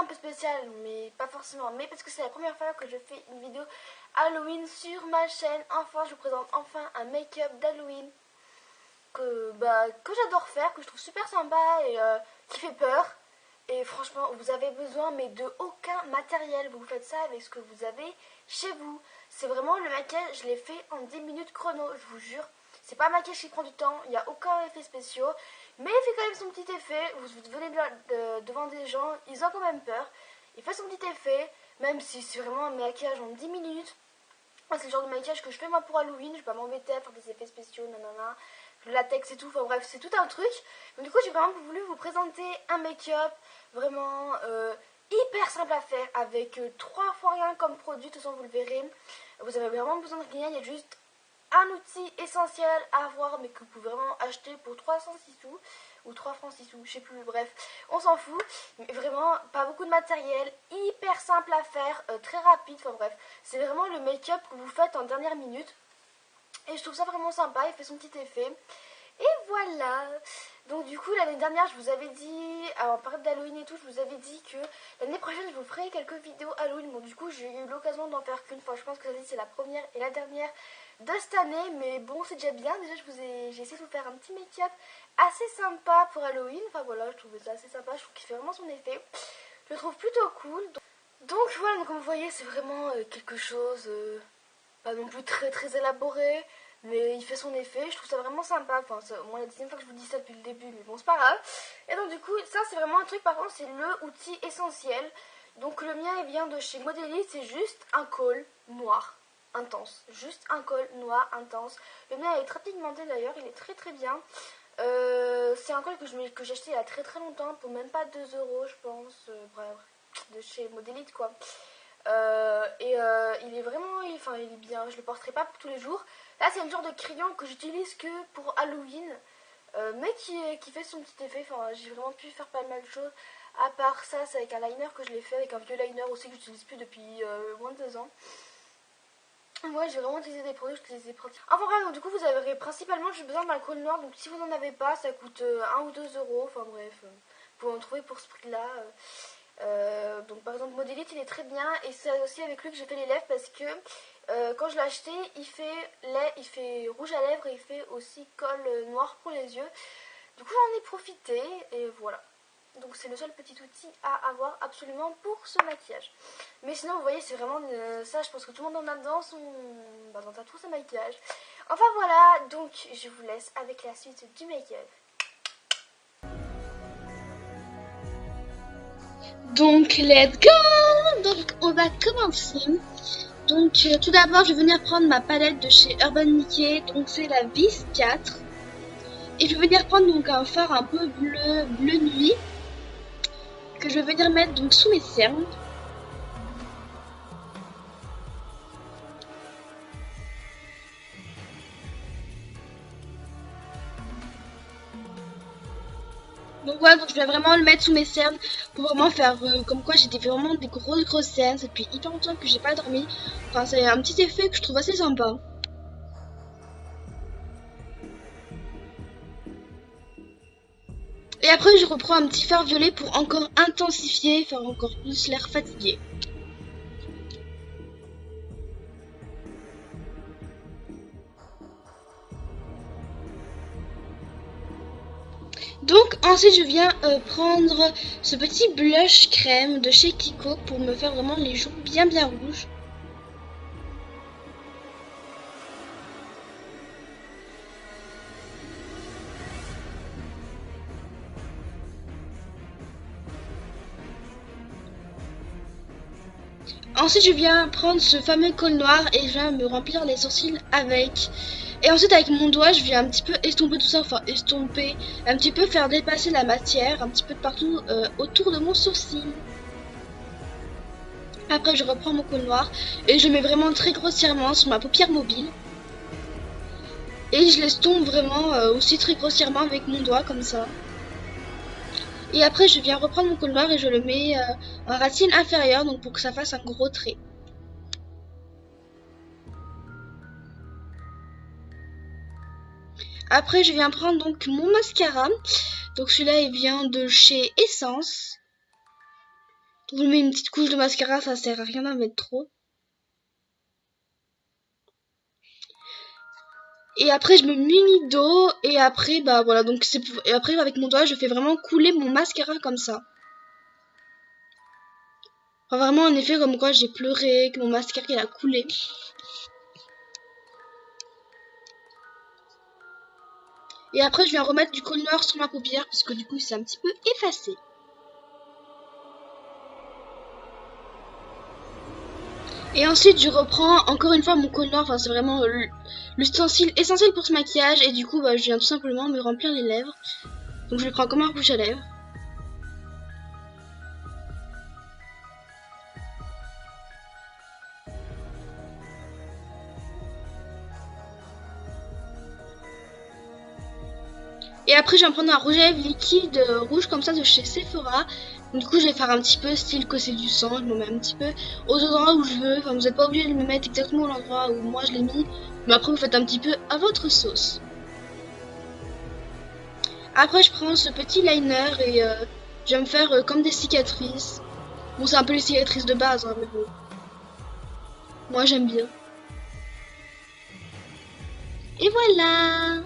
un peu spéciale, mais pas forcément, mais parce que c'est la première fois que je fais une vidéo Halloween sur ma chaîne. Enfin, je vous présente enfin un make-up d'Halloween que j'adore faire, que je trouve super sympa et qui fait peur. Et franchement, vous avez besoin mais de aucun matériel. Vous faites ça avec ce que vous avez chez vous. C'est vraiment le maquillage, je l'ai fait en 10 minutes chrono, je vous jure. C'est pas un maquillage qui prend du temps, il n'y a aucun effet spéciaux. Mais il fait quand même son petit effet. Vous venez devant des gens, ils ont quand même peur. Il fait son petit effet, même si c'est vraiment un maquillage en 10 minutes. C'est le genre de maquillage que je fais moi pour Halloween. Je vais pas m'embêter à faire des effets spéciaux, nanana, le latex et tout. Enfin bref, c'est tout un truc. Donc du coup, j'ai vraiment voulu vous présenter un make-up vraiment hyper simple à faire avec 3 fois rien comme produit. De toute façon, vous le verrez. Vous avez vraiment besoin de rien. Il y a juste un outil essentiel à avoir, mais que vous pouvez vraiment acheter pour 306 sous ou 3 francs 6 sous, je sais plus, bref, on s'en fout. Mais vraiment, pas beaucoup de matériel, hyper simple à faire, très rapide, enfin bref, c'est vraiment le make-up que vous faites en dernière minute. Et je trouve ça vraiment sympa, il fait son petit effet. Et voilà. Donc du coup, l'année dernière, je vous avais dit, en période d'Halloween et tout, je vous avais dit que l'année prochaine, je vous ferai quelques vidéos Halloween. Bon, du coup, j'ai eu l'occasion d'en faire qu'une fois. Je pense que c'est la première et la dernière de cette année. Mais bon, c'est déjà bien. Déjà, j'ai essayé de vous faire un petit make-up assez sympa pour Halloween. Enfin voilà, je trouvais ça assez sympa. Je trouve qu'il fait vraiment son effet. Je le trouve plutôt cool. Donc voilà, donc, comme vous voyez, c'est vraiment quelque chose, pas non plus très très élaboré. Mais il fait son effet, je trouve ça vraiment sympa. Enfin, c'est au moins la deuxième fois que je vous dis ça depuis le début, mais bon, c'est pas grave. Et donc, du coup, ça, c'est vraiment un truc, par contre, c'est le outil essentiel. Donc, le mien, il vient de chez Modélite, c'est juste un col noir intense. Juste un col noir intense. Le mien est très pigmenté d'ailleurs, il est très très bien. C'est un col que j'ai acheté il y a très très longtemps, pour même pas 2 euros, je pense. Bref, de chez Modélite, quoi. Il est vraiment, il est bien, je le porterai pas pour tous les jours. Là c'est une genre de crayon que j'utilise que pour Halloween, mais qui fait son petit effet. Enfin, j'ai vraiment pu faire pas mal de choses. À part ça, c'est avec un liner que je l'ai fait, avec un vieux liner aussi que j'utilise plus depuis moins de 2 ans. Moi j'ai vraiment utilisé des produits, j'utilise des produits. Enfin bref, donc du coup vous avez principalement j'ai besoin d'un col noir, donc si vous n'en avez pas, ça coûte 1 ou 2 euros. Enfin bref, vous pouvez en trouver pour ce prix là. Donc par exemple Modélite il est très bien, et c'est aussi avec lui que j'ai fait les lèvres, parce que quand je l'ai acheté il fait rouge à lèvres et il fait aussi col noir pour les yeux. Du coup j'en ai profité et voilà. Donc c'est le seul petit outil à avoir absolument pour ce maquillage. Mais sinon vous voyez c'est vraiment ça, je pense que tout le monde en a dans tout son maquillage. Enfin voilà, donc je vous laisse avec la suite du make-up. Donc let's go. Donc on va commencer. Donc tout d'abord je vais venir prendre ma palette de chez Urban Decay. Donc c'est la Vis 4. Et je vais venir prendre donc un fard un peu bleu nuit, que je vais venir mettre donc sous mes cernes. Donc voilà, donc je vais vraiment le mettre sous mes cernes pour vraiment faire comme quoi j'étais vraiment des grosses cernes. C'est depuis hyper longtemps que j'ai pas dormi. Enfin c'est un petit effet que je trouve assez sympa. Et après je reprends un petit fard violet pour encore intensifier, faire encore plus l'air fatigué. Donc ensuite je viens prendre ce petit blush crème de chez Kiko pour me faire vraiment les joues bien rouges. Ensuite je viens prendre ce fameux col noir et je viens me remplir les sourcils avec. Et ensuite avec mon doigt je viens un petit peu estomper tout ça, enfin estomper, un petit peu faire dépasser la matière un petit peu de partout autour de mon sourcil. Après je reprends mon col noir et je le mets vraiment très grossièrement sur ma paupière mobile. Et je l'estompe vraiment aussi très grossièrement avec mon doigt comme ça. Et après je viens reprendre mon col noir et je le mets en racine inférieure, donc pour que ça fasse un gros trait. Après je viens prendre donc mon mascara. Donc celui-là il vient de chez Essence. Donc je mets une petite couche de mascara, ça sert à rien d'en mettre trop. Et après je me munis d'eau et après bah voilà, donc et après avec mon doigt je fais vraiment couler mon mascara comme ça. Enfin, vraiment un effet comme quoi j'ai pleuré, que mon mascara il a coulé. Et après je viens remettre du contour sur ma paupière parce que du coup c'est un petit peu effacé. Et ensuite je reprends encore une fois mon contour, enfin c'est vraiment l'ustensile essentiel pour ce maquillage. Et du coup bah, je viens tout simplement me remplir les lèvres. Donc je le prends comme un rouge à lèvres. Et après je vais prendre un rouge à lèvres liquide rouge comme ça de chez Sephora. Du coup je vais faire un petit peu style que c'est du sang, je me mets un petit peu aux endroits où je veux. Enfin vous n'êtes pas obligé de me mettre exactement à l'endroit où moi je l'ai mis. Mais après vous faites un petit peu à votre sauce. Après je prends ce petit liner et je vais me faire comme des cicatrices. Bon c'est un peu les cicatrices de base hein, mais bon. Moi j'aime bien. Et voilà!